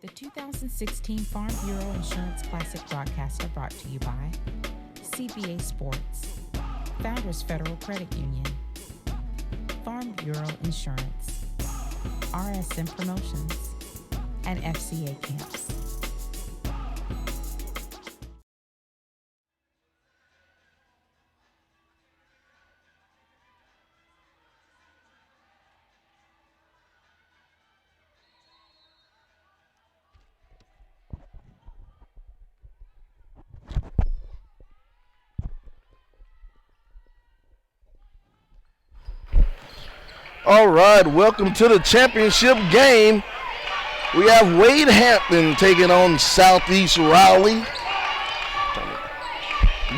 The 2016 Farm Bureau Insurance Classic broadcasts are brought to you by CBA Sports, Founders Federal Credit Union, Farm Bureau Insurance, RSM Promotions, and FCA Camps. All right, welcome to the championship game. We have Wade Hampton taking on Southeast Raleigh.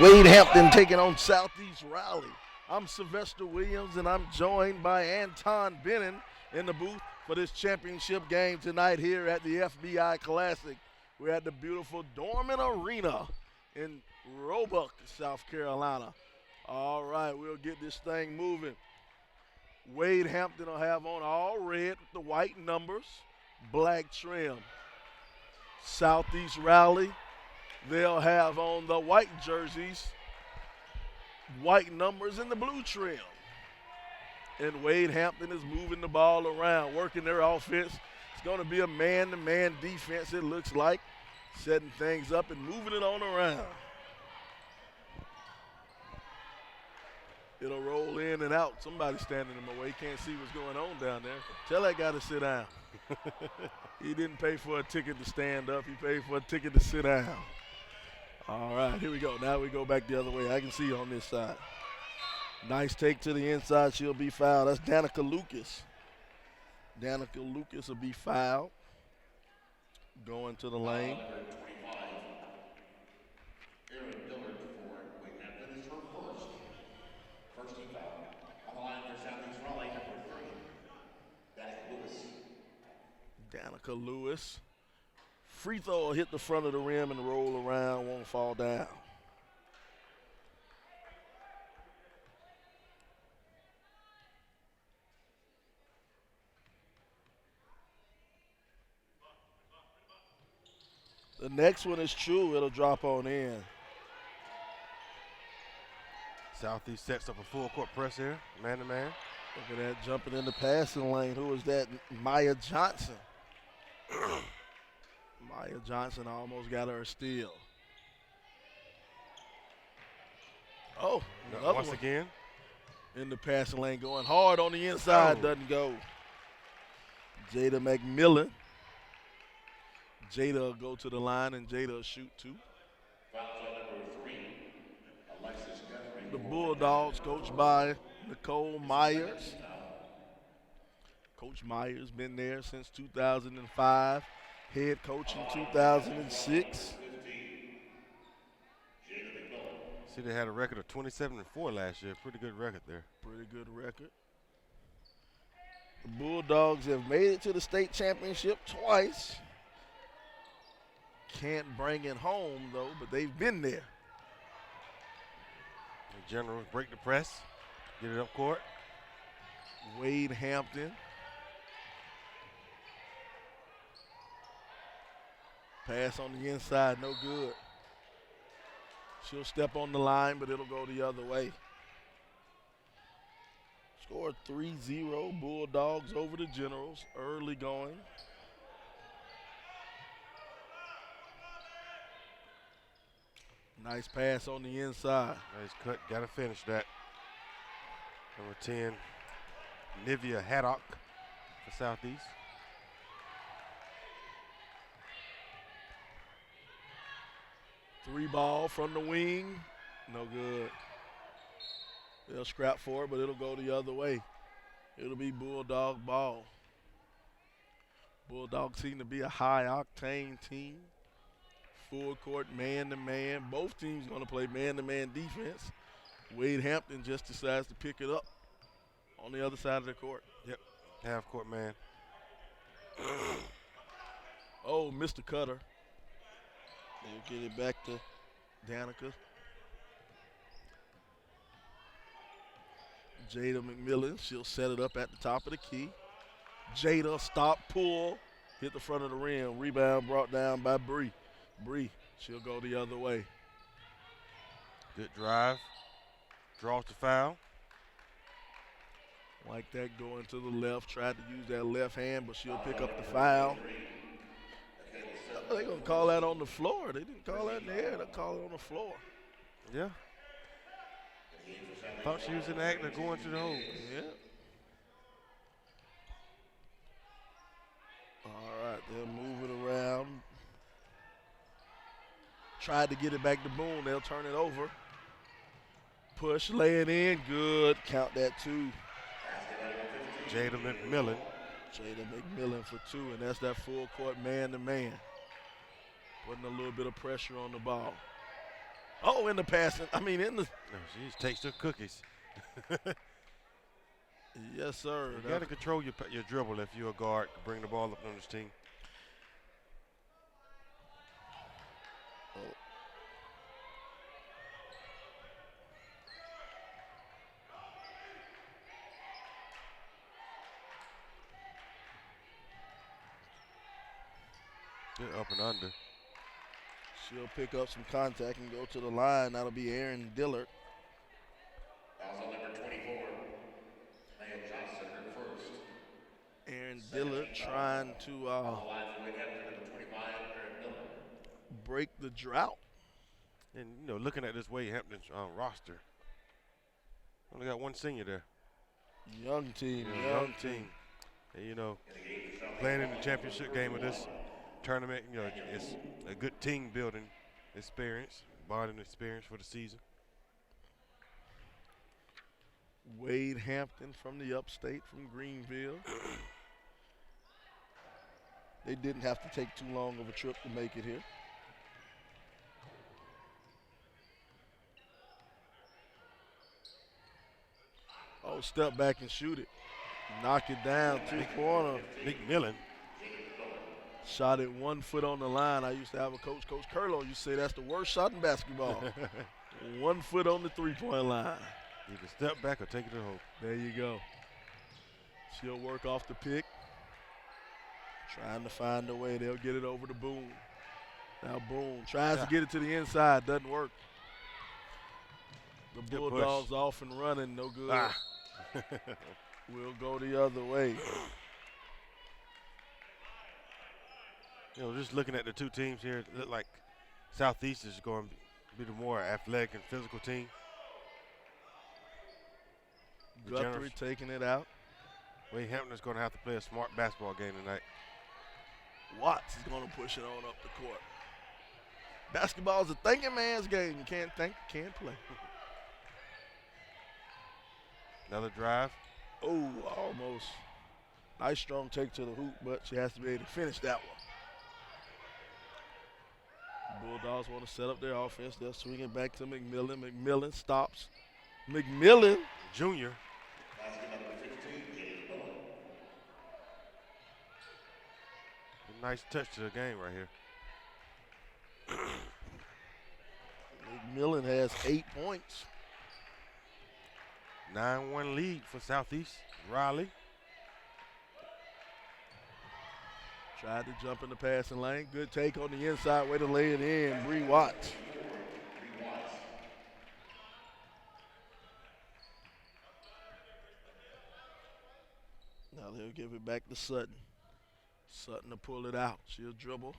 Wade Hampton taking on Southeast Raleigh. I'm Sylvester Williams, and I'm joined by Anton Bennon in the booth for this championship game tonight here at the FBI Classic. We're at the beautiful Dorman Arena in Roebuck, South Carolina. All right, we'll get this thing moving. Wade Hampton will have on all red with the white numbers, black trim. Southeast Raleigh, they'll have on the white jerseys, white numbers, and the blue trim. And Wade Hampton is moving the ball around, working their offense. It's going to be a man-to-man defense, it looks like, setting things up and moving it on around. It'll roll in and out. Somebody's standing in my way. Can't see what's going on down there. Tell that guy to sit down. He didn't pay for a ticket to stand up. He paid for a ticket to sit down. All right, here we go. Now we go back the other way. I can see on this side. Nice take to the inside. She'll be fouled. That's Danica Lucas. Danica Lucas will be fouled. Going to the lane. Danica Lewis. Free throw will hit the front of the rim and roll around, won't fall down. The next one is true. It'll drop on in. Southeast sets up a full court press here, man-to-man. Look at that, jumping in the passing lane. Who is that? Maya Johnson. Maya Johnson almost got her a steal. Oh, once again. In the passing lane, going hard on the inside, doesn't go. Jada McMillan. Jada will go to the line, and Jada will shoot two. The Bulldogs, coached by Nicole Myers. Coach Myers been there since 2005. Head coach in 2006. See, they had a record of 27-4 last year. Pretty good record there. Pretty good record. The Bulldogs have made it to the state championship twice. Can't bring it home, though, but they've been there. The Generals break the press, get it up court. Wade Hampton. Pass on the inside, no good. She'll step on the line, but it'll go the other way. Score 3-0, Bulldogs over the Generals, early going. Nice pass on the inside. Nice cut, gotta finish that. Number 10, Nivea Haddock for Southeast. Three ball from the wing, no good. They'll scrap for it, but it'll go the other way. It'll be Bulldog ball. Bulldogs seem to be a high-octane team. Full court, man-to-man. Both teams going to play man-to-man defense. Wade Hampton just decides to pick it up on the other side of the court. Yep, half court man. Oh, Mr. Cutter. They'll get it back to Danica. Jada McMillan, she'll set it up at the top of the key. Jada, stop, pull, Hit the front of the rim. Rebound brought down by Bree. Bree, she'll go the other way. Good drive. Draws the foul. Like that going to the left. Tried to use that left hand, but she'll pick up the foul. They're going to call that on the floor. They didn't call that in the air. They'll call it on the floor. Yeah. Thought she was in the act of going to the hole. Yeah. All right, they'll move it around. Tried to get it back to Boone. They'll turn it over. Push, lay it in. Good. Count that 2. Jada McMillan. Jada McMillan for 2, and that's that full court man-to-man. Putting a little bit of pressure on the ball. Oh, in the passing. I mean, in the. No, she just takes the cookies. Yes, sir. You got to control your dribble if you're a guard to bring the ball up on this team. Oh. Good up and under. She'll pick up some contact and go to the line. That'll be Erin Dillard. Also number 24, Maya Johnson, her first. Erin Dillard trying to Line for Hampton, number 25, Erin Miller. break the drought. And, you know, looking at this Wade Hampton roster, only got one senior there. Young team, Young team. And, you know, playing in the championship game of this tournament, you know, it's a good team building experience, bonding experience for the season. Wade Hampton from the upstate, from Greenville. They didn't have to take too long of a trip to make it here. Oh, step back and shoot it. Knock it down, 2-corner. McMillan. Shot it 1 foot on the line. I used to have a coach, Coach Curlow, used to say that's the worst shot in basketball. 1 foot on the 3-point line. You can step back or take it to home. There you go. She'll work off the pick. Trying to find a way. They'll get it over to Boone. Now Boone tries to get it to the inside. Doesn't work. The Good Bulldogs push. off and running. No good. Ah. We'll go the other way. You know, just looking at the two teams here, it look like Southeast is going to be the more athletic and physical team. Guthrie taking it out. Wade Hampton is going to have to play a smart basketball game tonight. Watts is going to push it on up the court. Basketball is a thinking man's game. You can't think, can't play. Another drive. Oh, almost. Nice strong take to the hoop, but she has to be able to finish that one. Bulldogs want to set up their offense. They'll swing it back to McMillan. McMillan stops. McMillan. Junior. A nice touch to the game right here. McMillan has 8 points. 9-1 lead for Southeast. Raleigh. Tried to jump in the passing lane. Good take on the inside. Way to lay it in. Bree Watts. Now they'll give it back to Sutton. Sutton to pull it out. She'll dribble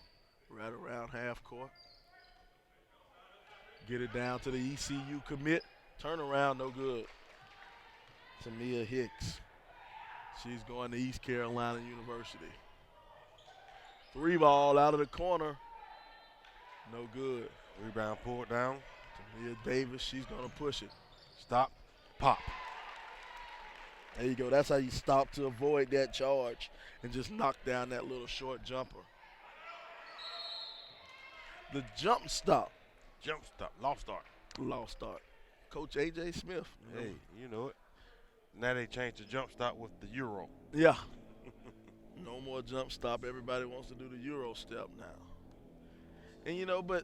right around half court. Get it down to the ECU commit. Turnaround, no good. Tamia Hicks. She's going to East Carolina University. 3 ball out of the corner. No good. Rebound pulled down. Tamia Davis, she's going to push it. Stop. Pop. There you go. That's how you stop to avoid that charge and just knock down that little short jumper. The jump stop. Jump stop. Lost start. Lost start. Coach A.J. Smith. Hey, you know it. Now they changed the jump stop with the Euro. Yeah. No more jump stop. Everybody wants to do the Euro step now. And, you know, but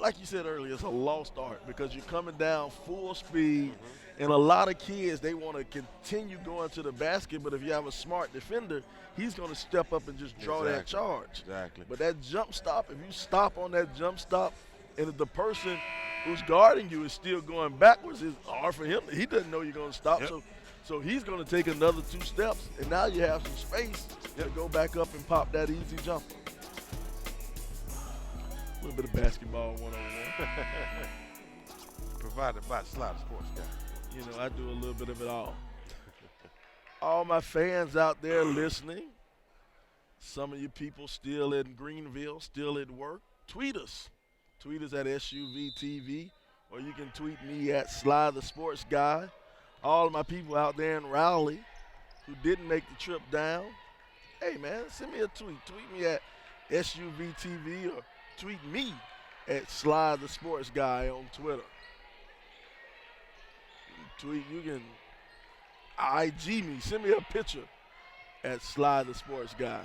like you said earlier, it's a lost art because you're coming down full speed, and a lot of kids, they want to continue going to the basket, but if you have a smart defender, he's going to step up and just draw that charge. Exactly. But that jump stop, if you stop on that jump stop, and if the person who's guarding you is still going backwards, it's hard for him. He doesn't know you're going to stop, so he's going to take another 2 steps, and now you have some space to go back up and pop that easy jumper. A little bit of basketball one-on-one. Provided by Slider Sports Guy. You know, I do a little bit of it all. All my fans out there listening, some of you people still in Greenville, still at work, tweet us. Tweet us at SUVtv, or you can tweet me at Sly the Sports Guy. All of my people out there in Raleigh who didn't make the trip down, hey, man, send me a tweet. Tweet me at SUVtv or tweet me at Sly the Sports Guy on Twitter. You can IG me. Send me a picture at Sly the Sports Guy.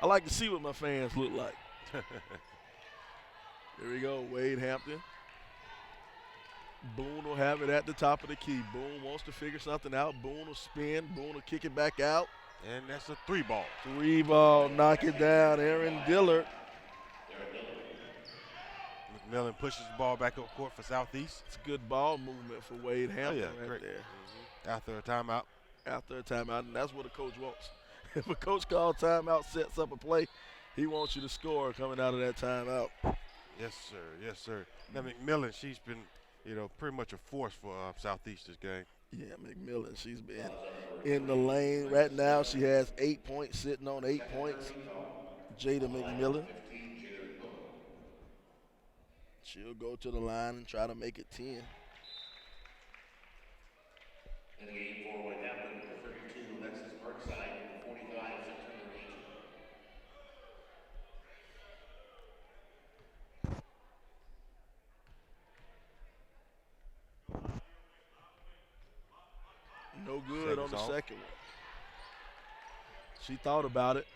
I like to see what my fans look like. Here we go, Wade Hampton. Boone will have it at the top of the key. Boone wants to figure something out. Boone will spin. Boone will kick it back out. And that's a 3-ball. 3-ball, knock it down. Aaron Dillard. McMillan pushes the ball back up court for Southeast. It's good ball movement for Wade Hampton great. there. After a timeout. After a timeout, and that's what a coach wants. If a coach calls timeout, sets up a play, he wants you to score coming out of that timeout. Yes, sir. Yes, sir. Now, McMillan, she's been, pretty much a force for Southeast this game. Yeah, McMillan, she's been in the lane. Right now, she has 8 points, sitting on 8 points. Jada McMillan. She'll go to the line and try to make it 10. In the game for what happened, number 32, Alexis Parkside, number 45, September 18. No good on the second one. She thought about it.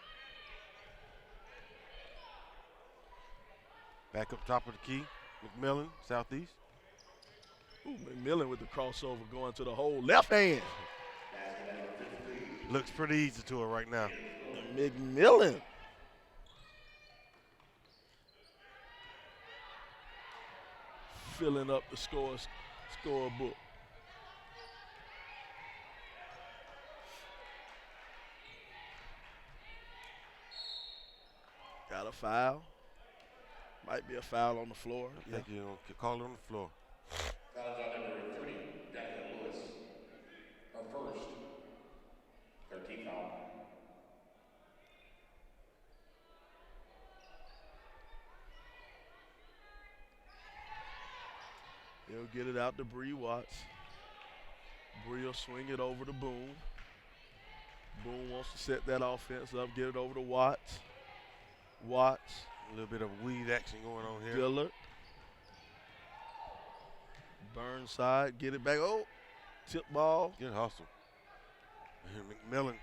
Back up top of the key, McMillan, Southeast. Ooh, McMillan with the crossover going to the hole. Left hand. Looks pretty easy to her right now. McMillan. Filling up the scorebook. Got a foul. Might be a foul on the floor. I think you're going to call it on the floor. Fouls on number 30, Declan Lewis. Her first. 13th foul. He'll get it out to Bree Watts. Bree will swing it over to Boone. Boone wants to set that offense up, get it over to Watts. Watts. A little bit of weed action going on here. Dillard. Burnside, get it back. Oh, tip ball. Good hustle. McMillan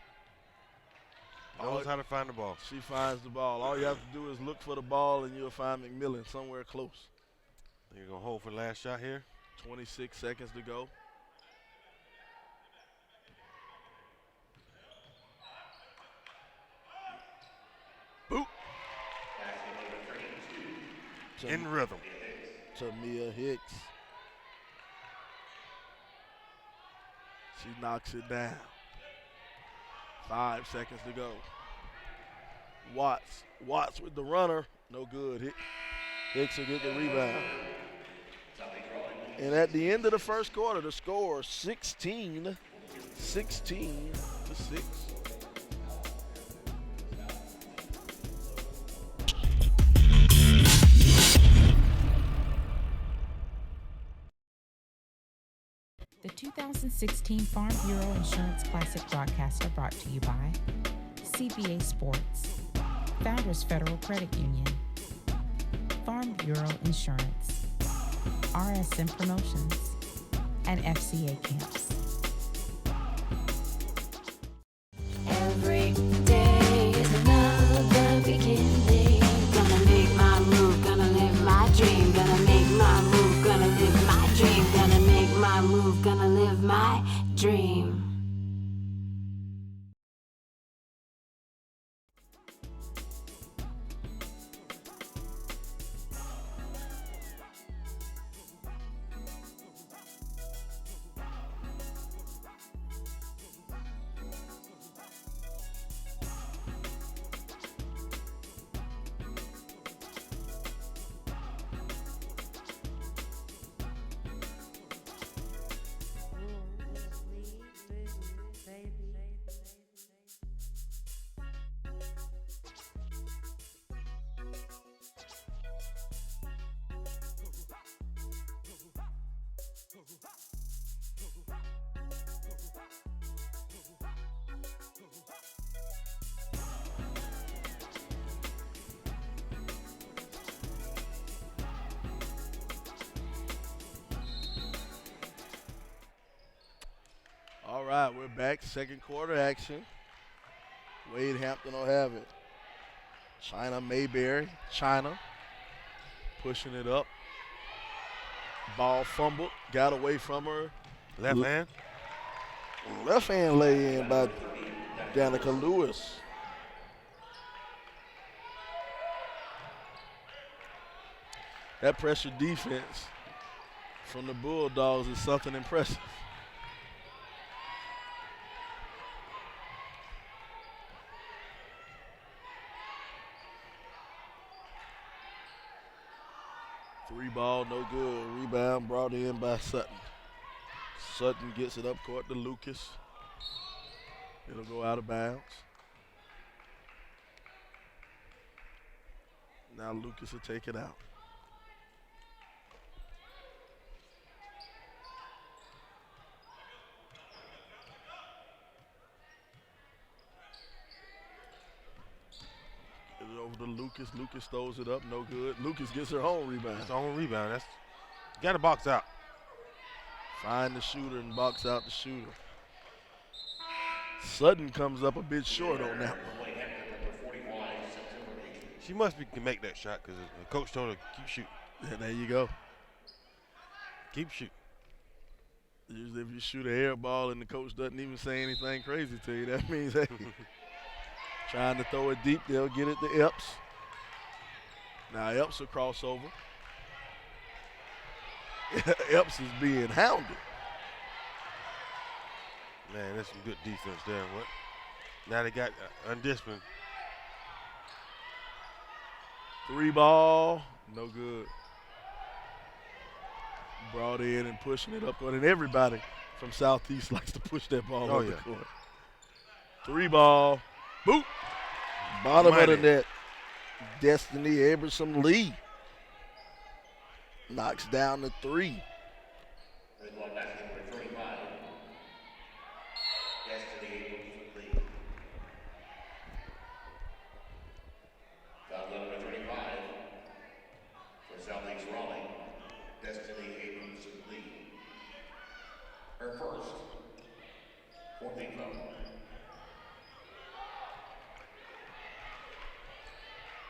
knows how to find the ball. She finds the ball. All you have to do is look for the ball, and you'll find McMillan somewhere close. You're going to hold for the last shot here. 26 seconds to go. Boop. In rhythm. Tamia Hicks. She knocks it down. 5 seconds to go. Watts with the runner. No good. Hicks will get the rebound. And at the end of the first quarter, the score 16-6. The 2016 Farm Bureau Insurance Classic broadcaster brought to you by CBA Sports, Founders Federal Credit Union, Farm Bureau Insurance, RSM Promotions, and FCA Camps. Every day is another beginning. Gonna make my of my dream. All right, we're back. Second quarter action. Wade Hampton will have it. China Mayberry. China pushing it up. Ball fumbled. Got away from her. Left hand. Left hand lay in by Danica Lewis. That pressure defense from the Bulldogs is something impressive. Three ball, no good. Rebound brought in by Sutton. Sutton gets it up court to Lucas. It'll go out of bounds. Now Lucas will take it out. Get it over to Lucas. Lucas throws it up, no good. Lucas gets her own rebound. That's own rebound. That's got to box out. Find the shooter and box out the shooter. Sutton comes up a bit short on that one. She must be can make that shot because the coach told her keep shooting. Yeah, there you go. Keep shooting. Usually if you shoot an air ball and the coach doesn't even say anything crazy to you, that means, hey, trying to throw it deep, they'll get it to Epps. Now Epps will cross over. Epps is being hounded. Man, that's some good defense there. What? Now they got undisciplined. Three ball, no good. Brought in and pushing it up court, and everybody from Southeast likes to push that ball up the court. Three ball, boop. Bottom of the net. Destiny Aberson Lee knocks down the three. Foul number 35 for Southeast Raleigh, Destiny Abrams Lee. Her first, 14th foul.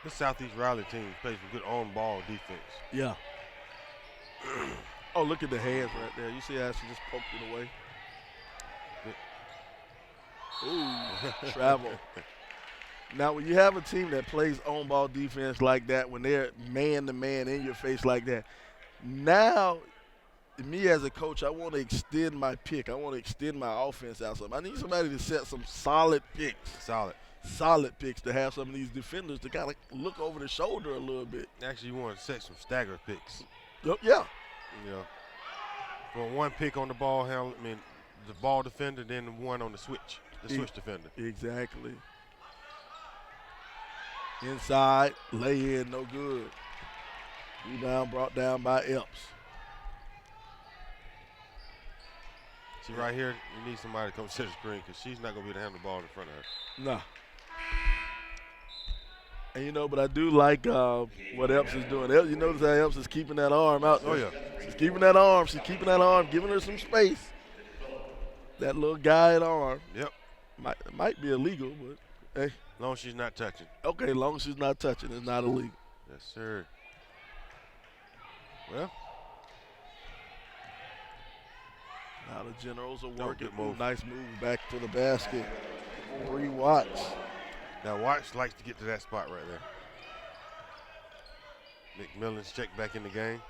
This Southeast Raleigh team plays some good on-ball defense. Yeah. Oh, look at the hands right there. You see how she just poked it away? Ooh, travel. Now, when you have a team that plays on-ball defense like that, when they're man-to-man in your face like that, now, me as a coach, I want to extend my pick. I want to extend my offense out some. I need somebody to set some solid picks. Solid picks to have some of these defenders to kind of look over the shoulder a little bit. Actually, you want to set some stagger picks. Yeah. You know, for one pick on the ball handle, I mean, the ball defender, then the one on the switch, switch defender. Exactly. Inside, lay in, no good. Rebound brought down by Epps. See, right here, you need somebody to come set the screen because she's not going to be able to handle the ball in front of her. No. And you know, but I do like what Epps is doing. You notice how Epps is keeping that arm out there. Oh, yeah. She's keeping that arm. She's keeping that arm, giving her some space. That little guide arm. Yep. Might be illegal, but hey. As long as she's not touching. Okay, as long as she's not touching, it's not illegal. Yes, sir. Well. Now the Generals are Oh, working. good move. Nice move back to the basket. Bree Watts. Now Watts likes to get to that spot right there. McMillan's checked back in the game.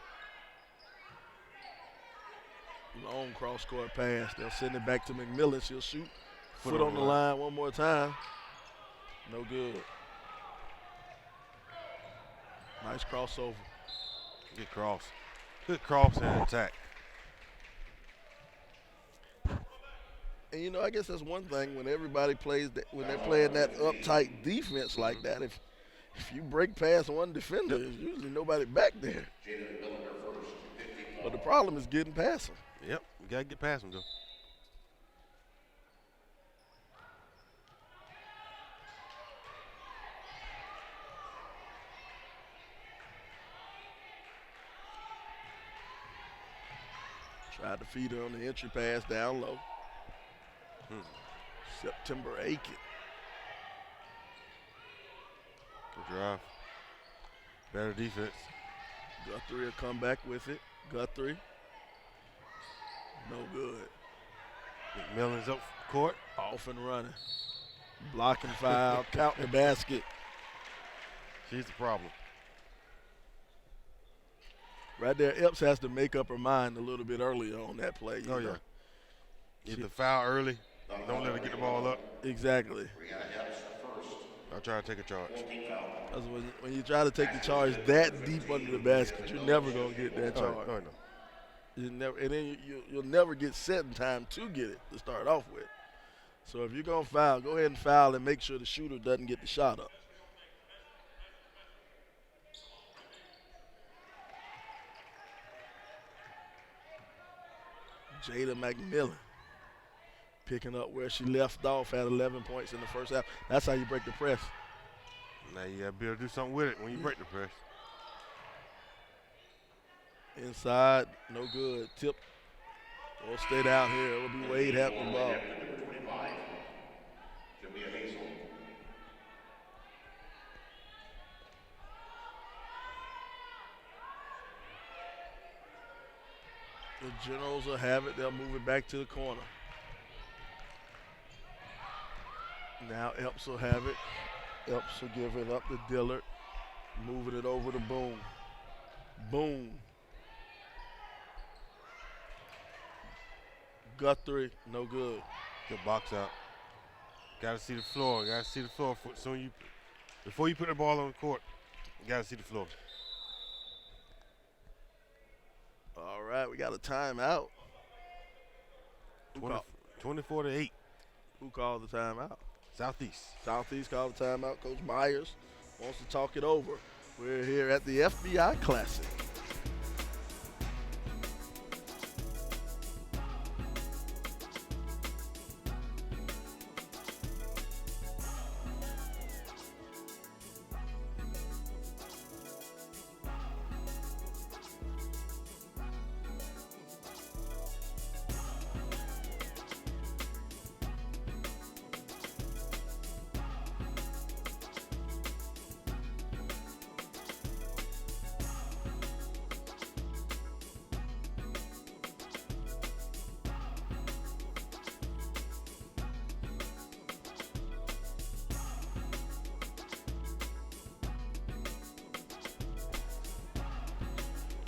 Long cross-court pass. They'll send it back to McMillan. She'll shoot. Foot on the line one more time. No good. Nice crossover. Good cross. Good cross and attack. And you know, I guess that's one thing when everybody plays that, when they're playing that uptight defense like that. If you break past one defender, there's usually nobody back there. But the problem is getting past them. Yep, you gotta get past him though. Tried to feed her on the entry pass down low. September Aiken. Good drive. Better defense. Guthrie will come back with it. Guthrie. No good. McMillan's up court. Off and running. Blocking foul. Count the basket. She's the problem. Right there, Epps has to make up her mind a little bit earlier on that play. Oh, yeah. Get the foul early. Don't let her get the ball up. Exactly. I'll try to take a charge. Because when you try to take the charge that deep under the basket, you're never going to get that charge. Oh, no. You never, and then you'll never get set in time to get it to start off with. So if you're going to foul, go ahead and foul and make sure the shooter doesn't get the shot up. Jada McMillan picking up where she left off at 11 points in the first half. That's how you break the press. Now you got to be able to do something with it when you break the press. Inside, no good. Tip. We'll stay down here. It will be Wade Hampton ball. The Generals will have it. They'll move it back to the corner. Now Epps will have it. Epps will give it up to Dillard. Moving it over to Boone. Boone. Guthrie, no good. Good box out. Got to see the floor. Got to see the floor before you put the ball on the court. You got to see the floor. All right, we got a timeout. 24-8. Who called the timeout? Southeast. Southeast called the timeout. Coach Myers wants to talk it over. We're here at the FBI Classic.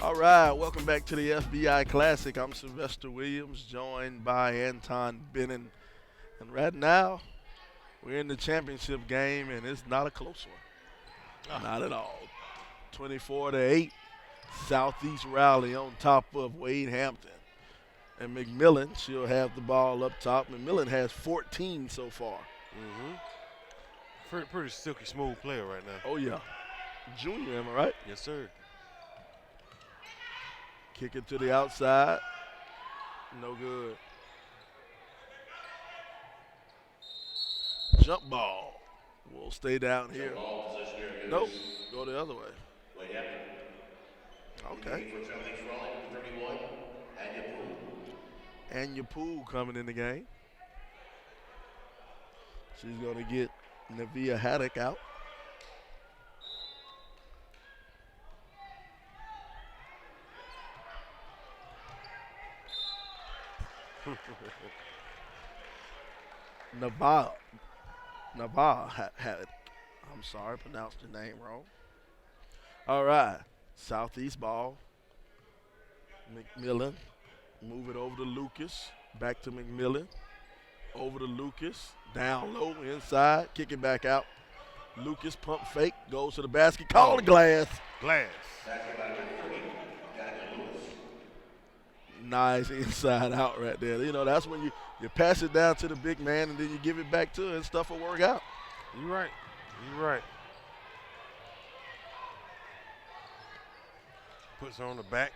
All right, welcome back to the FBI Classic. I'm Sylvester Williams, joined by Anton Bennon. And right now, we're in the championship game, and it's not a close one. Not at all. 24-8, Southeast Raleigh on top of Wade Hampton. And McMillan, she'll have the ball up top. McMillan has 14 so far. Pretty silky smooth player right now. Oh, yeah. Junior, am I right? Yes, sir. Kick it to the outside. No good. Jump ball. We'll stay down here. Nope. Go the other way. Okay. And your pool coming in the game. She's going to get Nevaeh Haddock out. Navarre. Had it. I'm sorry, pronounced your name wrong. All right. Southeast ball. McMillan. Move it over to Lucas. Back to McMillan. Over to Lucas. Down low, inside. Kick it back out. Lucas pump fake. Goes to the basket. Call the glass. Glass. Nice inside out right there. You know, that's when you pass it down to the big man and then you give it back to her and stuff will work out. You're right. You're right. Puts her on the back.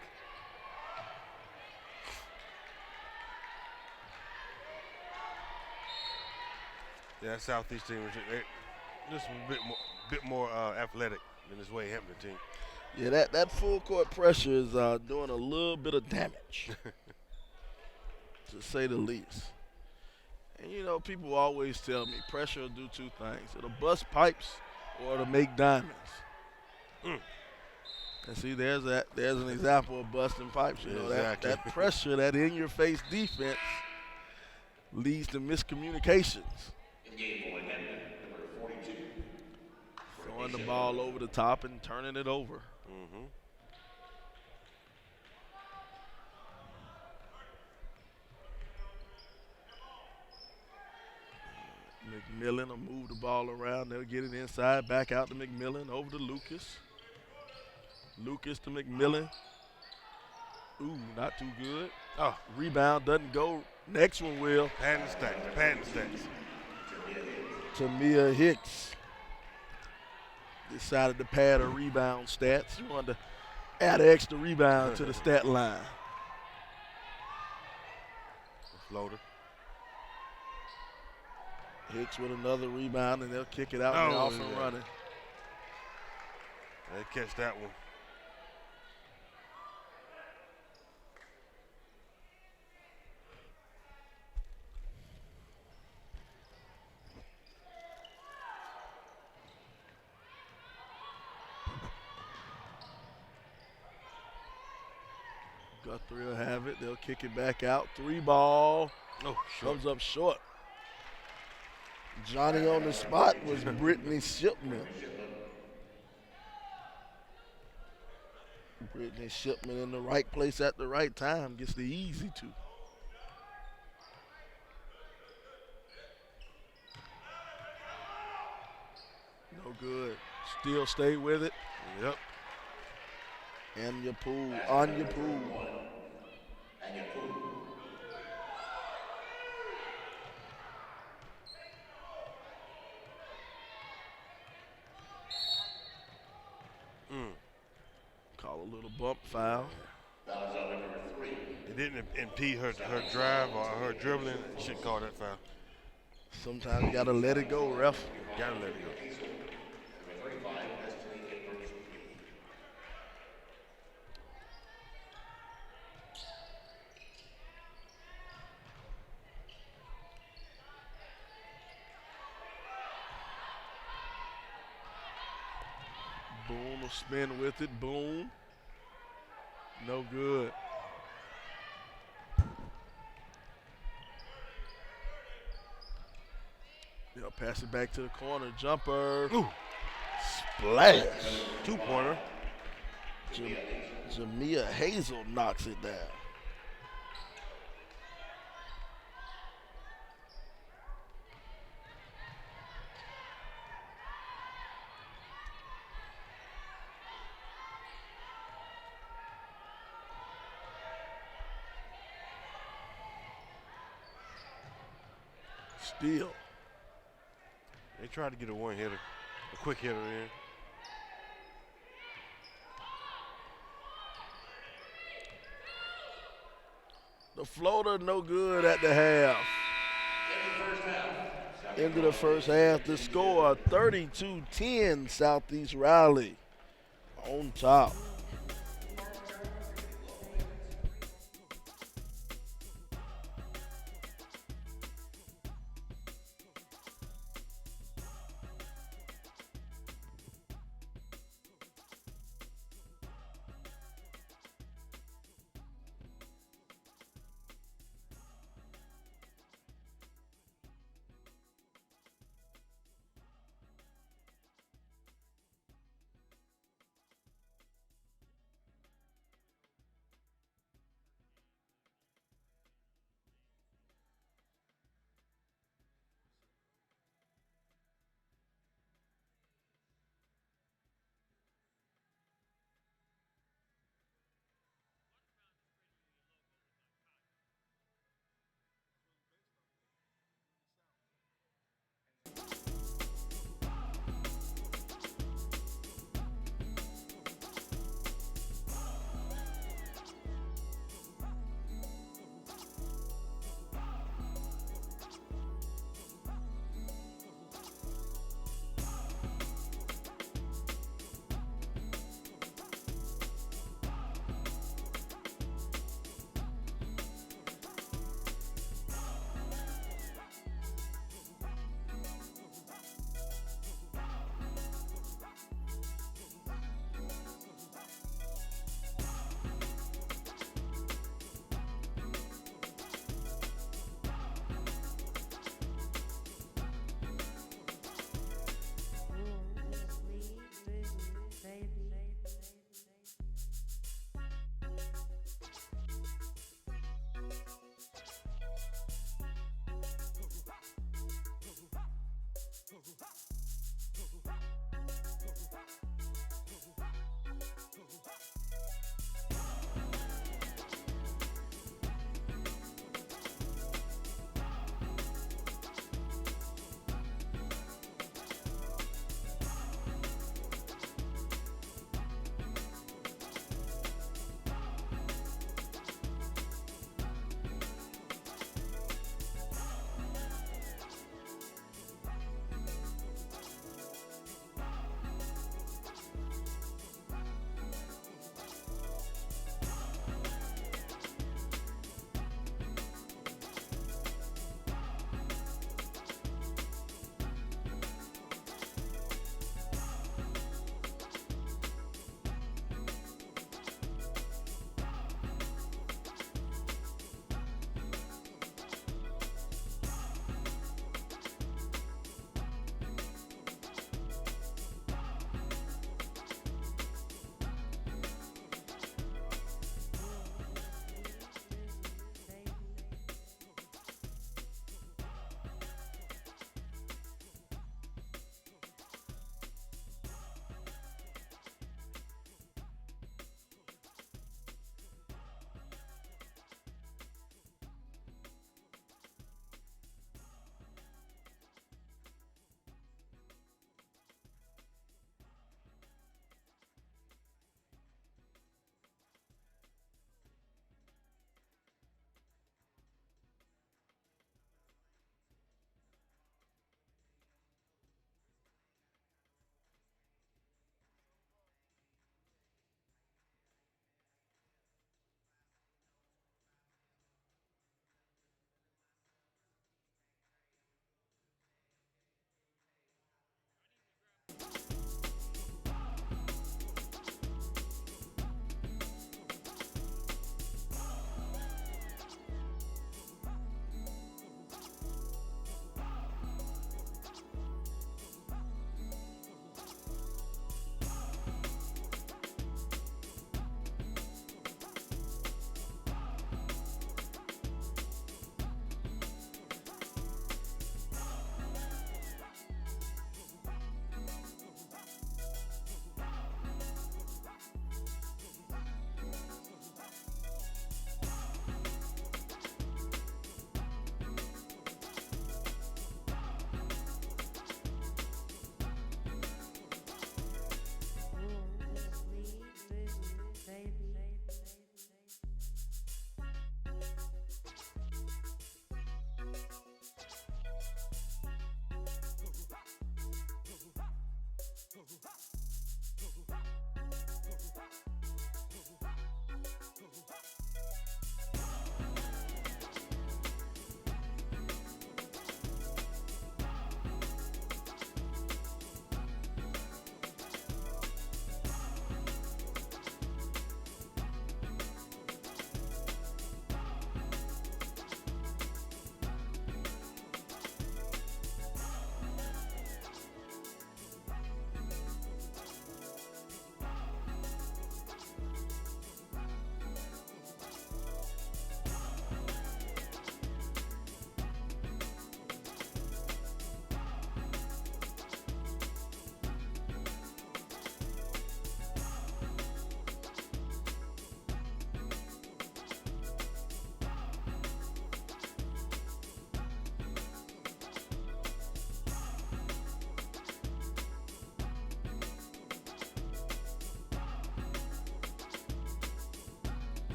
Yeah, that Southeast team was just a bit more athletic than this Wade Hampton team. Yeah, that full court pressure is doing a little bit of damage, to say the least. And you know, people always tell me pressure will do two things: it'll bust pipes or it'll make diamonds. And see, there's an example of busting pipes. You know, exactly. that pressure, that in-your-face defense, leads to miscommunications. Throwing the ball over the top and turning it over. McMillan will move the ball around. They'll get it inside, back out to McMillan, over to Lucas. Lucas to McMillan. Ooh, not too good. Oh, rebound doesn't go. Next one will. Patent stats. Tamia Hicks decided to pad her rebound stats. She wanted to add an extra rebound to the stat line. Floater. Hicks with another rebound, and they'll kick it out and off and running. They catch that one. Guthrie will have it. They'll kick it back out. 3 ball. Oh, comes up short. Johnny on the spot was Brittany Shipman. Brittany Shipman in the right place at the right time gets the easy two. No good. Still stay with it. Yep. And your pool, on your pool. Call a little bump foul. It didn't impede her drive or her dribbling. Should call that foul. Sometimes you gotta let it go, ref. Gotta let it go. Boone will spin with it. Boone. No good. They'll pass it back to the corner. Jumper. Ooh. Splash. 2-pointer. Jamia Hazel knocks it down. Steal. They tried to get a one-hitter, a quick hitter in. The floater no good at the half. Into the first half, the score 32-10 Southeast Raleigh on top.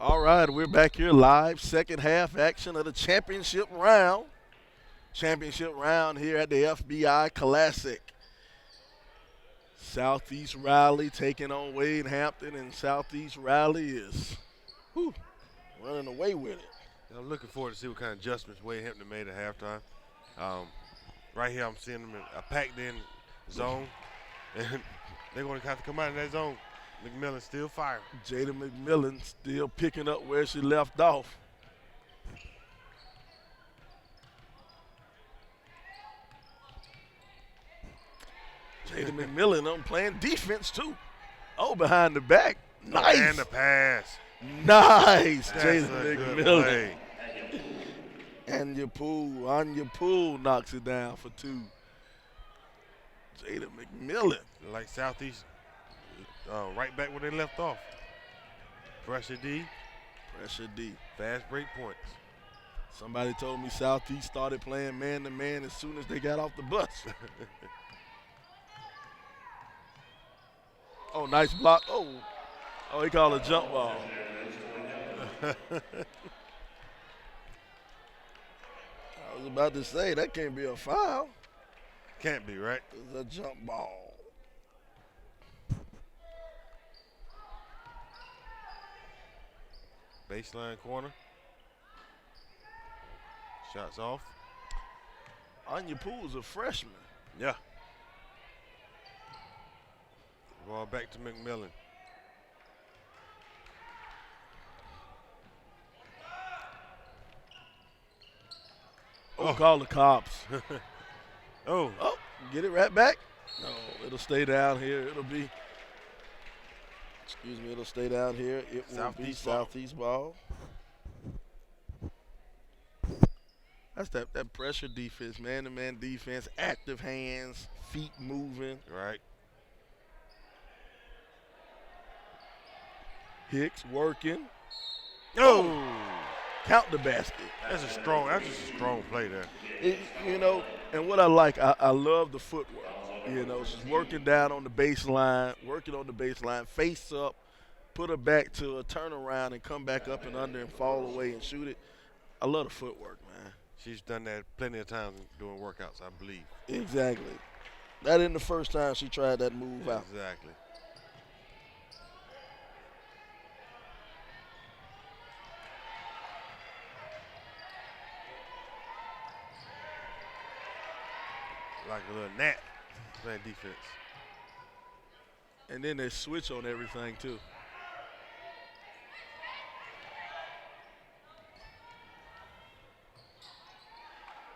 All right, we're back here live. Second half action of the championship round. Championship round here at the FBI Classic. Southeast Raleigh taking on Wade Hampton, and Southeast Raleigh is running away with it. I'm looking forward to see what kind of adjustments Wade Hampton made at halftime. Right here, I'm seeing them in a packed-in zone, and they're going to have to come out of that zone. McMillan still firing. Jada McMillan still picking up where she left off. Jada McMillan on playing defense too. Oh, behind the back. Nice. And the pass. Nice, That's Jada a good McMillan. play. And your pool knocks it down for 2. Jada McMillan. Like Southeast, right back where they left off. Pressure D. Pressure D. Fast break points. Somebody told me Southeast started playing man-to-man as soon as they got off the bus. Oh, nice block. Oh, he called a jump ball. I was about to say, that can't be a foul. Can't be, right? It's a jump ball. Baseline corner. Shots off. Anya Poole's a freshman. Yeah. Ball back to McMillan. Call the cops. Oh, Get it right back. No, it'll stay down here. It'll stay down here. It will be Southeast ball. That's that pressure defense, man-to-man defense, active hands, feet moving. right. Hicks working. Oh, Count the basket. that's just a strong play there. And what I like, I love the footwork. She's working down on the baseline, face up, put her back to a turnaround and come back up and under and fall away and shoot it. I love the footwork, man. She's done that plenty of times doing workouts, I believe. Exactly. That isn't the first time she tried that move out. Exactly. Like a little gnat playing defense. And then they switch on everything, too.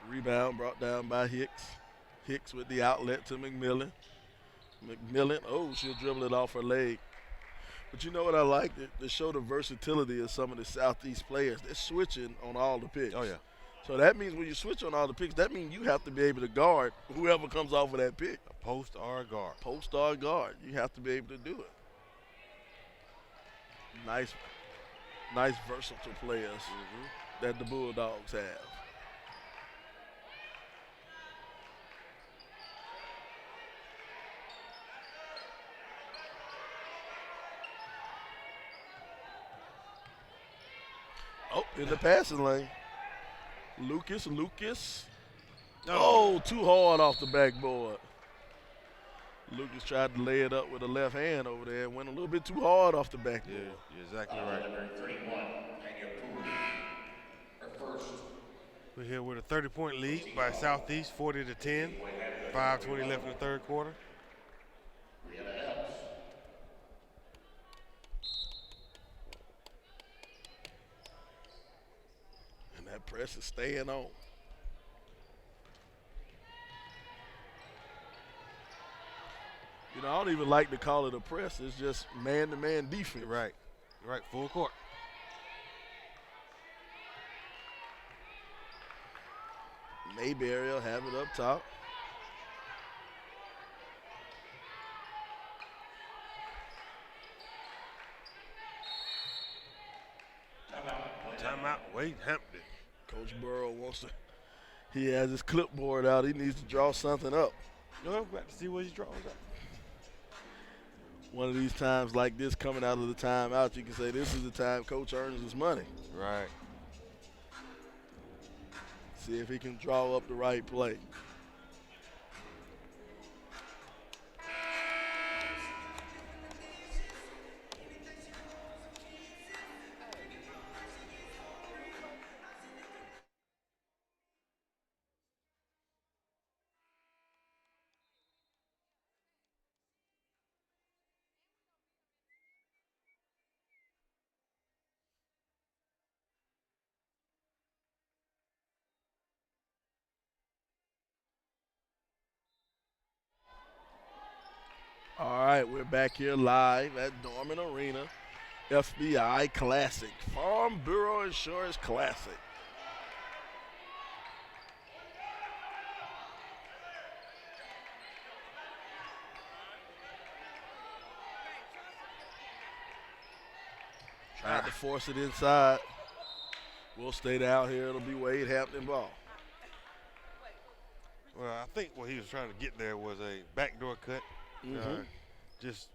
Rebound brought down by Hicks. Hicks with the outlet to McMillan. She'll dribble it off her leg. But you know what I like? To show the versatility of some of the Southeast players. They're switching on all the picks. Oh, yeah. So that means when you switch on all the picks, that means you have to be able to guard whoever comes off of that pick. A post or a guard. Post or guard. You have to be able to do it. Nice versatile players that the Bulldogs have. Oh, in the passing lane. Lucas. Oh, too hard off the backboard. Lucas tried to lay it up with the left hand over there. Went a little bit too hard off the backboard. Yeah, you're exactly right. We're here with a 30-point lead by Southeast, 40-10. 5:20 left in the third quarter. And that press is staying on. I don't even like to call it a press. It's just man-to-man defense. Right, full court. Mayberry will have it up top. Timeout, Wade Hampton. Coach Burrow he has his clipboard out. He needs to draw something up. No, we've got to see what he draws up. one of these times like this coming out of the timeout, you can say this is the time Coach earns his money. Right. See if he can draw up the right play. All right, we're back here live at Dorman Arena. FBI Classic, Farm Bureau Insurance Classic. Tried to force it inside. We'll stay down here. It'll be Wade Hampton ball. Well, I think what he was trying to get there was a backdoor cut. Just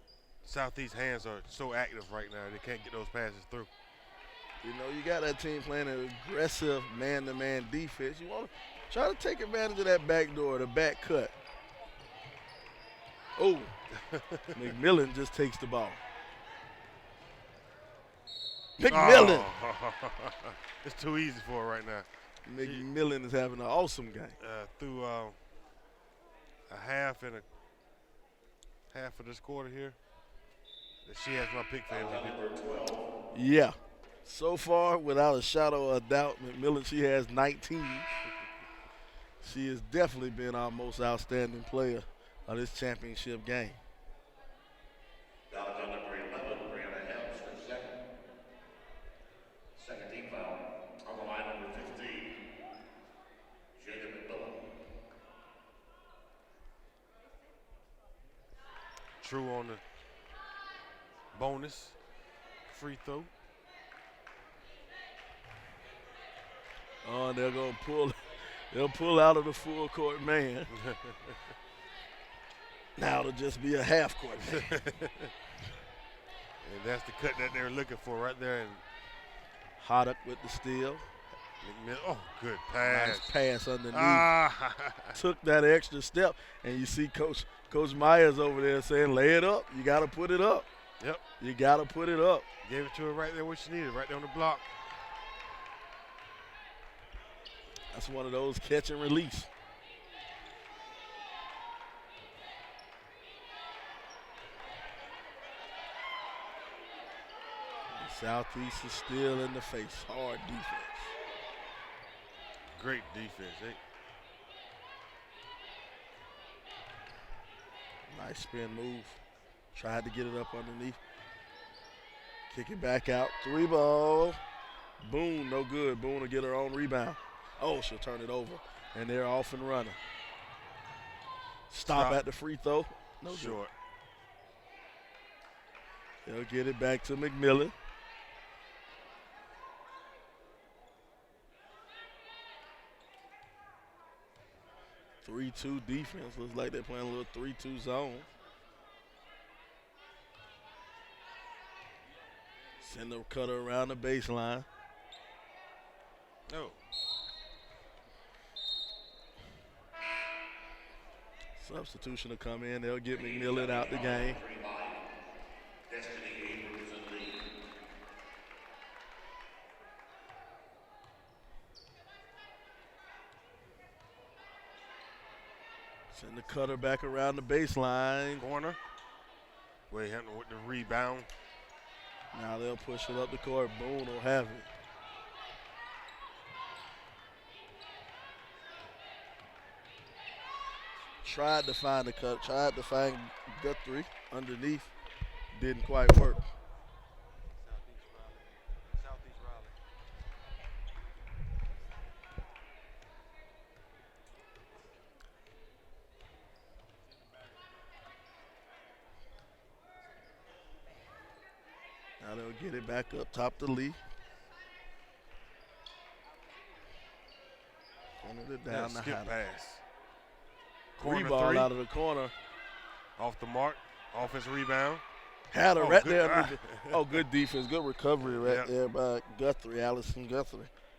Southeast hands are so active right now, they can't get those passes through. You know, you got that team playing an aggressive man-to-man defense. You want to try to take advantage of that backdoor, the back cut. Oh, McMillan just takes the ball. McMillan. Oh. It's too easy for her right now. McMillan is having an awesome game. Through a half and half of this quarter here, she has my pick for MVP. Yeah. So far, without a shadow of a doubt, McMillan, she has 19. She has definitely been our most outstanding player of this championship game. Down to number 11, Brianna Helms for second. Second team foul. On the line, number 15, Jacob McMillan. True on the bonus free throw. Oh, they're going to pull. They'll pull out of the full court man. Now it'll just be a half court man. And that's the cut that they're looking for right there. And Haddock with the steal. oh, good pass. Nice pass underneath. Took that extra step, and you see Coach Myers over there saying, lay it up. You got to put it up. Yep. You got to put it up. Gave it to her right there where she needed, right there on the block. That's one of those catch and release. The Southeast is still in the face. Hard defense. Great defense. Nice spin move. Tried to get it up underneath. Kick it back out. 3 ball. Boone, no good. Boone will get her own rebound. Oh, she'll turn it over. And they're off and running. Stop at the free throw. No short. Good. They'll get it back to McMillan. Three-two defense. Looks like they're playing a little 3-2 zone. Send the cutter around the baseline. No. Substitution will come in. They'll get McMillan out the game. Send the cutter back around the baseline. Corner. Wade Hampton with the rebound. Now they'll push it up the court. Boone will have it. Tried to find the cut. Tried to find Guthrie underneath. Didn't quite work. Southeast Raleigh. Now they'll get it back up top to Lee. Cornered it down the skip pass. Corner ball out of the corner. Off the mark. Offensive rebound. Had her Oh, right good. there. Oh, good defense. Good recovery right there by Guthrie,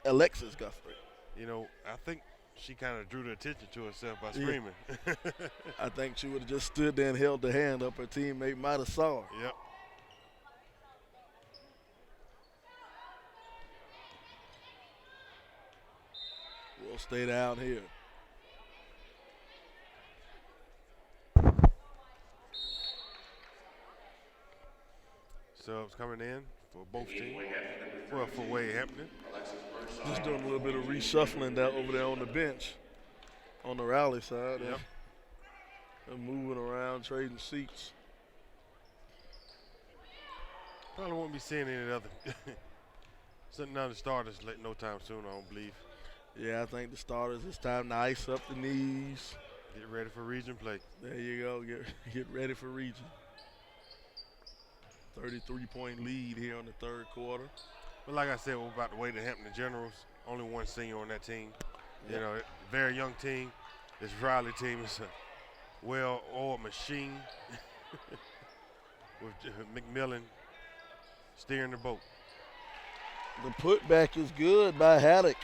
Alexis Guthrie. You know, I think she kind of drew the attention to herself by screaming. I think she would have just stood there and held the hand up. Her teammate might have saw her. Yep. We'll stay down here. Subs coming in for both teams. Well, for Wade Hampton. Just doing a little bit of reshuffling down over there on the bench on the Raleigh side. Yep. They're moving around, trading seats. Probably won't be seeing any other. None of the starters no time soon, I don't believe. Yeah, I think the starters, it's time to ice up the knees. Get ready for region play. There you go. Get ready for region. 33-point lead here in the third quarter. But like I said, we're about to wait at Hampton Generals. Only one senior on that team. Yep. You know, very young team. This Raleigh team is a well-oiled machine with McMillan steering the boat. The putback is good by Haddock.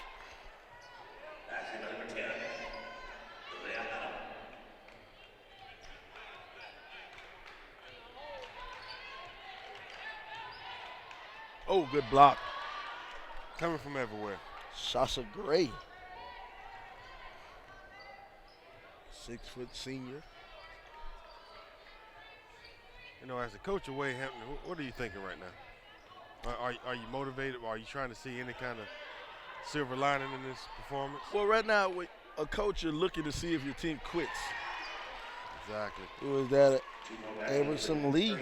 Oh, good block. Coming from everywhere. Sasha Gray. 6-foot senior. You know, as a coach of Wade Hampton, what are you thinking right now? Are you motivated? Or are you trying to see any kind of silver lining in this performance? Well, right now, with a coach, you're looking to see if your team quits. Exactly. Who is that? Aberson Lee.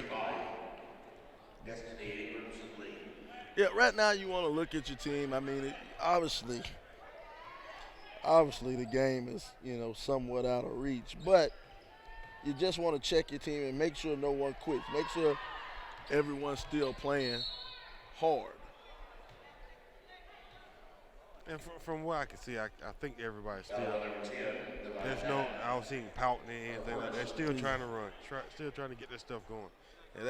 Yeah, right now you want to look at your team. I mean, obviously the game is, somewhat out of reach. But you just want to check your team and make sure no one quits. Make sure everyone's still playing hard. And from what I can see, I think everybody's still. I don't see pouting or anything like that. They're still trying to run, still trying to get this stuff going. And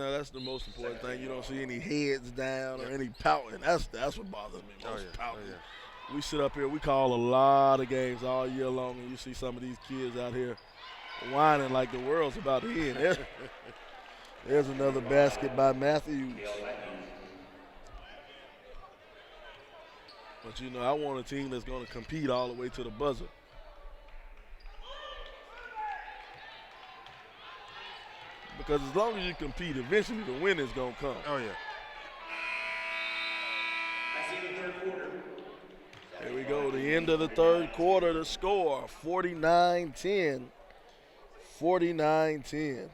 that's the most important thing. You don't see any heads down or any pouting. That's what bothers me most. Pouting. Oh, yeah. We sit up here, we call a lot of games all year long, and you see some of these kids out here whining like the world's about to end. There's another basket by Matthews. But, I want a team that's going to compete all the way to the buzzer. Because as long as you compete, eventually the win is going to come. Oh, yeah. Here we go, the end of the third quarter, the score, 49-10. 49-10.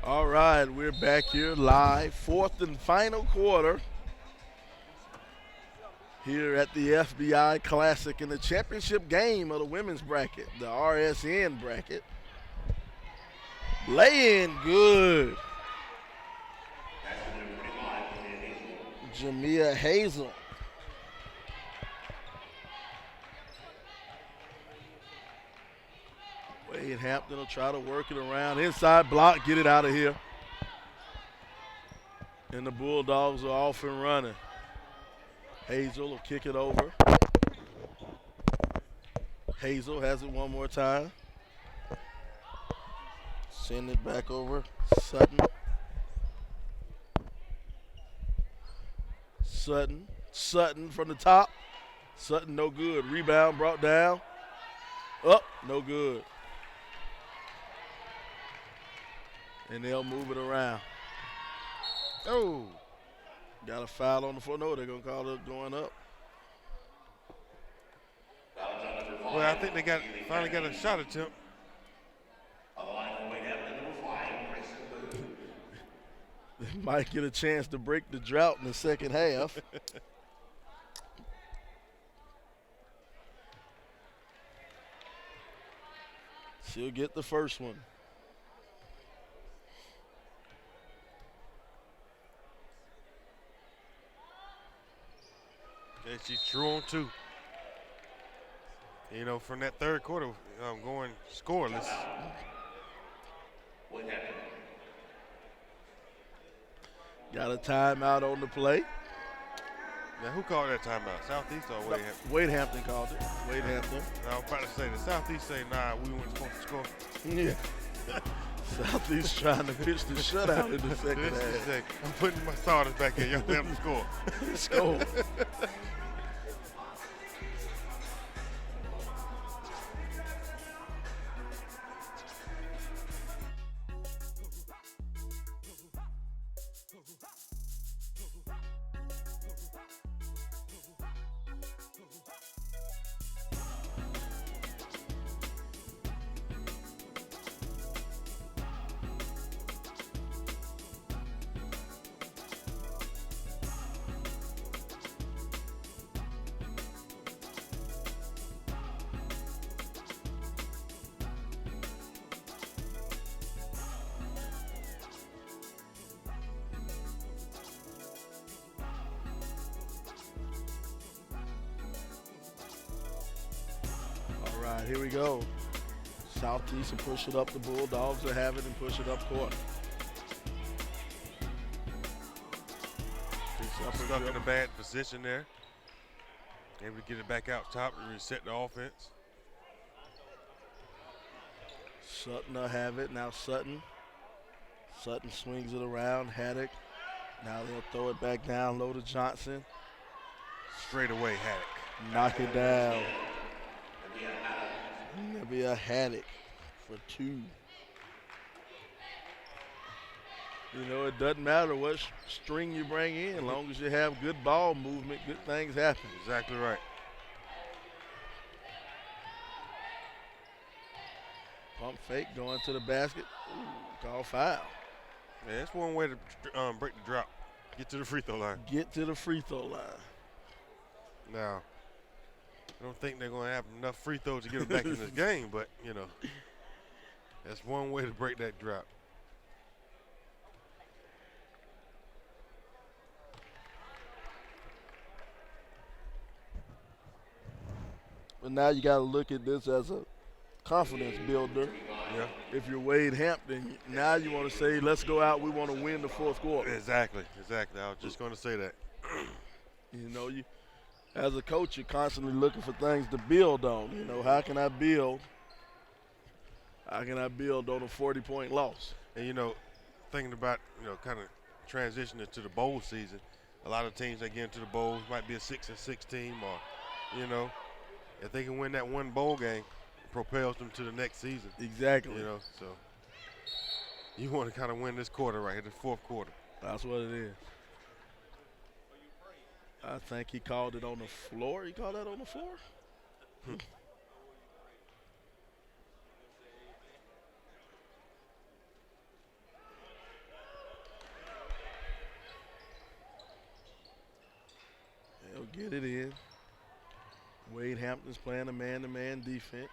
All right, we're back here live, fourth and final quarter here at the FBI Classic in the championship game of the women's bracket, the RSN bracket. Lay in good. That's number 25, Jamia Hazel. Wade Hampton will try to work it around. Inside block, get it out of here. And the Bulldogs are off and running. Hazel will kick it over. Hazel has it one more time. Send it back over. Sutton. Sutton from the top. Sutton no good. Rebound brought down. Up, no good. And they'll move it around. Oh, got a foul on the floor. No, they're going to call it going up. Well, I think they finally got a shot attempt. They might get a chance to break the drought in the second half. She'll get the first one. Yeah, she's true on two. You know, from that third quarter, going scoreless. Got a timeout on the play. Now, who called that timeout? Southeast or Wade Hampton? Wade Hampton called it. Wade Hampton. I was about to say, the Southeast say, nah, we weren't supposed to score. Yeah. Southeast trying to pitch the shutout in the second half. I'm putting my starters back in. Y'all have to score. Score. All right, here we go. Southeast will push it up. The Bulldogs will have it and push it up court. Stuck in a bad position there. Able to get it back out top and reset the offense. Sutton will have it. Now Sutton swings it around. Haddock. Now they'll throw it back down low to Johnson. Straight away, Haddock. Knock it down. And there'll be a Haddock for two. You know, it doesn't matter what string you bring in, as long as you have good ball movement, good things happen. Exactly right. Pump fake going to the basket. Ooh, call foul. Yeah, that's one way to break the drought. Get to the free throw line. Get to the free throw line. Now, I don't think they're going to have enough free throws to get them back in this game, but, you know, that's one way to break that drought. But now you got to look at this as a confidence builder. Yeah. If you're Wade Hampton, now you want to say, let's go out, we want to win the fourth quarter. Exactly. I was just going to say that. You know, you as a coach, you're constantly looking for things to build on. You know, how can I build on a 40-point loss? And, you know, thinking about, you know, kind of transitioning to the bowl season, a lot of teams that get into the bowls might be a 6-6 team, or, you know, if they can win that one bowl game, it propels them to the next season. Exactly. You know, so you want to kind of win this quarter right here, the fourth quarter. That's what it is. I think he called it on the floor. He called that on the floor? They'll get it in. Wade Hampton's playing a man-to-man defense.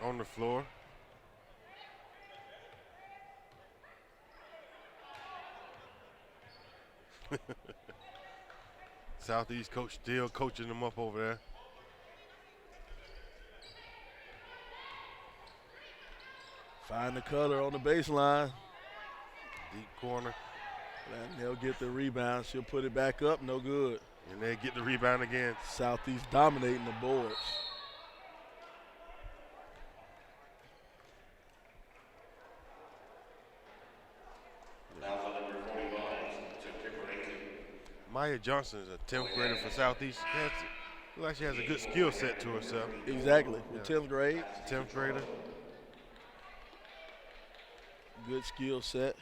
on the floor. Southeast coach still coaching them up over there. Find the cutter on the baseline. Deep corner. And they'll get the rebound. She'll put it back up. No good. And they get the rebound again. Southeast dominating the boards. Maya Johnson is a 10th grader for Southeast. Looks like she has a good skill set to herself. Exactly. With 10th grade. 10th grader. Good skill set.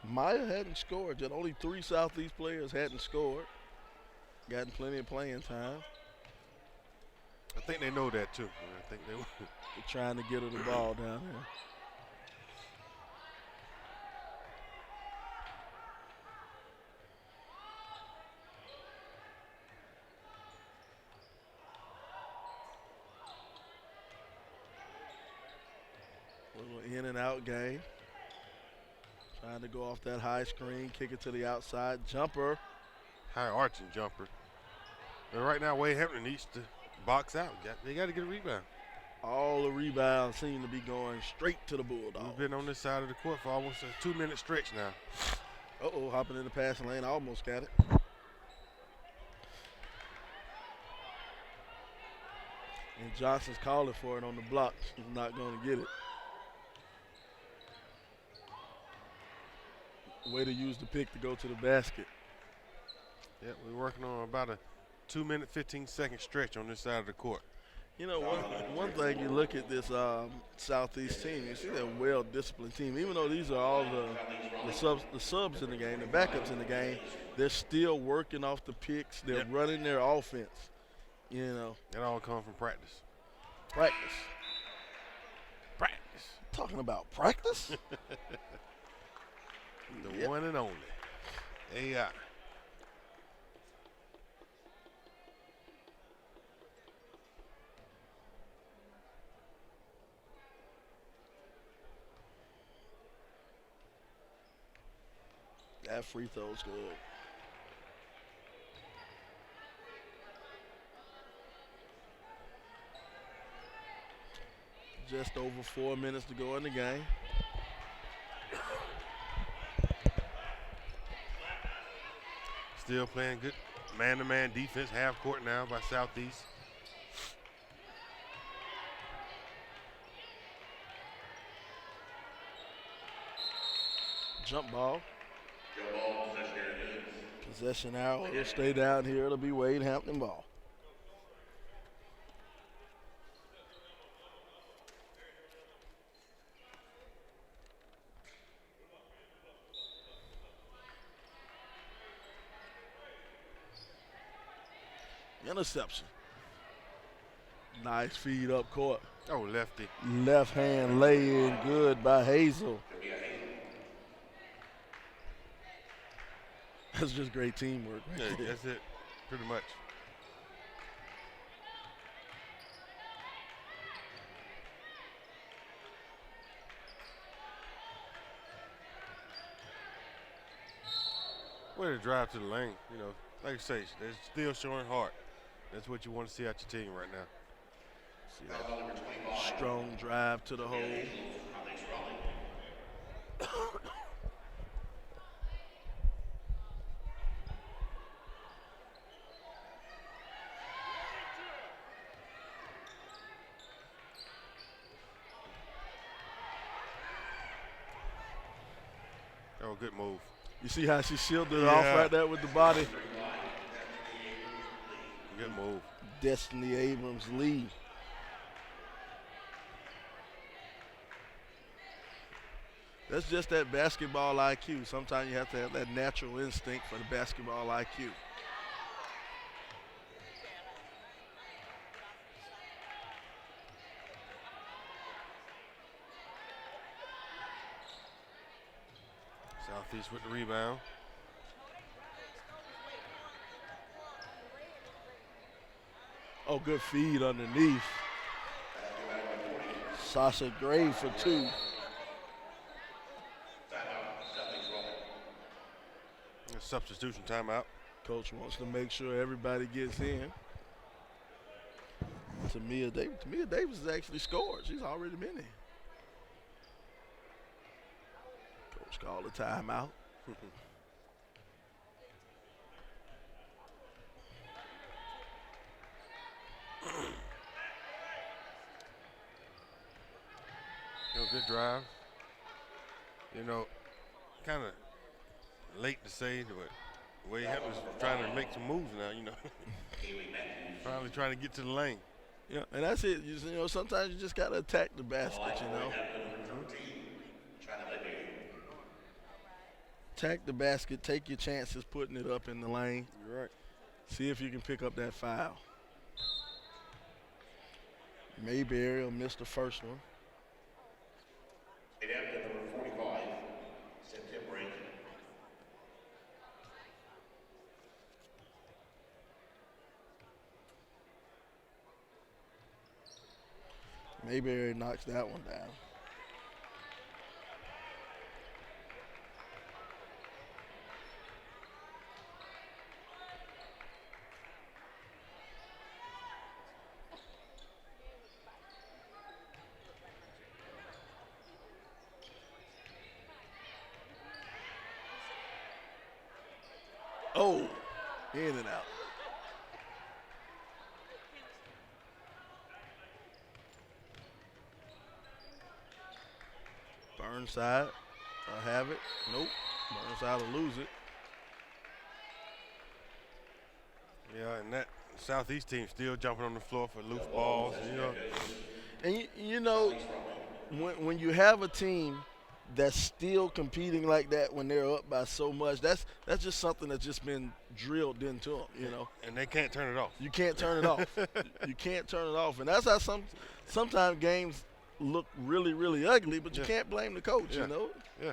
Maya hadn't scored yet. Only 3 Southeast players hadn't scored. Gotten plenty of playing time. I think they know that too. I think they're trying to get her the ball down here. Little in and out game. Trying to go off that high screen, kick it to the outside. Jumper. High arching jumper. But right now, Wade Hampton needs to box out. They got to get a rebound. All the rebounds seem to be going straight to the Bulldogs. We've been on this side of the court for almost a 2-minute stretch now. Uh-oh, hopping in the passing lane. Almost got it. And Johnson's calling for it on the block. He's not going to get it. Way to use the pick to go to the basket. Yeah, we're working on about a 2-minute, 15-second stretch on this side of the court. You know, one thing you look at this Southeast team, you see they're a well-disciplined team. Even though these are all the subs in the game, the backups in the game, they're still working off the picks. They're running their offense. You know, it all comes from practice. Practice. Practice. Talking about practice? The one and only AI. That free throw's good. Just over 4 minutes to go in the game. Still playing good man-to-man defense, half court now by Southeast. Jump ball. Possession arrow. It'll stay down here. It'll be Wade Hampton ball. Interception. Nice feed up court. Oh, lefty. Left hand lay in good by Hazel. That's just great teamwork. Yeah, that's it, pretty much. Way to drive to the lane, you know. Like I say, they're still showing heart. That's what you want to see out your team right now. See that strong drive to the hole. Oh, good move. You see how she shielded it off right there with the body? Good move. Destiny Abrams lead. That's just that basketball IQ. Sometimes you have to have that natural instinct for the basketball IQ. Southeast with the rebound. Oh, good feed underneath. Sasha Gray for 2. Timeout, Southeast Raleigh. Substitution timeout. Coach wants to make sure everybody gets in. Tamia Davis has actually scored. She's already been in. Coach called a timeout. Good drive. Kind of late to say, but Wade Hampton's trying to make some moves now, Finally trying to get to the lane. Yeah, and that's it. Sometimes you just got to attack the basket, Attack the basket, take your chances putting it up in the lane. You're right. See if you can pick up that foul. Mayberry will miss the first one. Hampton, number 45, set to break. Mayberry knocks that one down. Oh, in and out. Burnside will have it. Nope. Burnside will lose it. Yeah, and that Southeast team still jumping on the floor for loose balls. And when you have a team that's still competing like that when they're up by so much, that's just something that's just been drilled into them, And they can't turn it off. You can't turn it off. You can't turn it off. And that's how sometimes games look really, really ugly, but you can't blame the coach, Yeah. Yeah.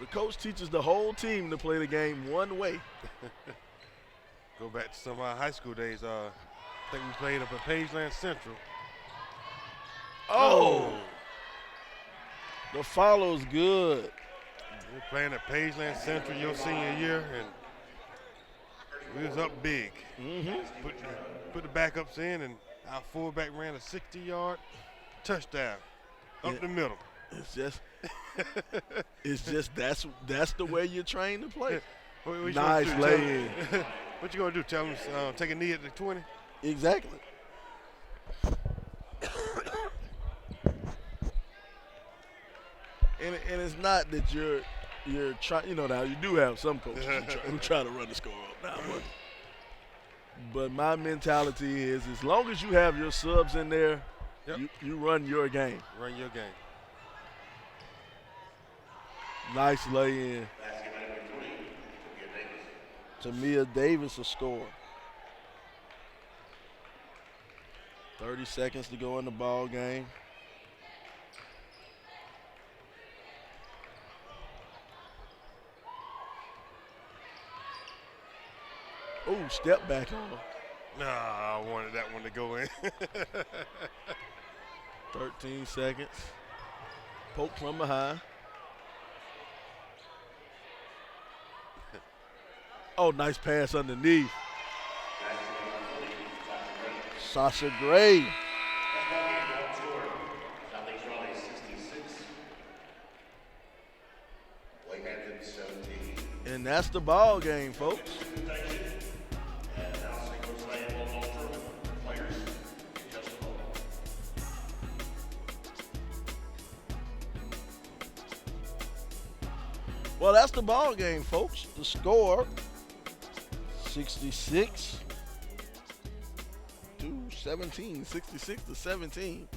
The coach teaches the whole team to play the game one way. Go back to some of our high school days. I think we played up at Pageland Central. Oh! The follow's good. We're playing at Pageland Central your senior year, and we was up big. Put the backups in, and our fullback ran a 60-yard touchdown up the middle. It's just that's the way you're trained to play. What Nice lay-in. What you gonna do? Tell them take a knee at the 20? Exactly. And it's not that you're trying. Now you do have some coaches who try to run the score up now, but my mentality is as long as you have your subs in there, you run your game. Run your game. Nice lay-in. Tamia Davis a score. 30 seconds to go in the ball game. Oh, step back on her. Nah, I wanted that one to go in. 13 seconds. Poke from behind. Oh, nice pass underneath. Sasha Gray. Southeast Raleigh 66. Wade Hampton 17. And that's the ball game, folks. Well, that's the ball game, folks. The score, 66 to 17, 66 to 17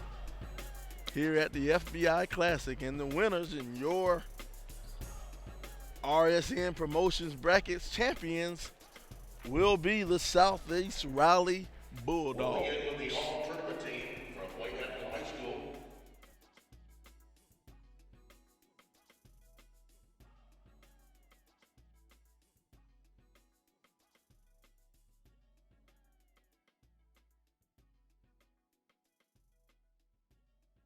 here at the FBI Classic. And the winners in your RSN Promotions Brackets champions will be the Southeast Raleigh Bulldogs.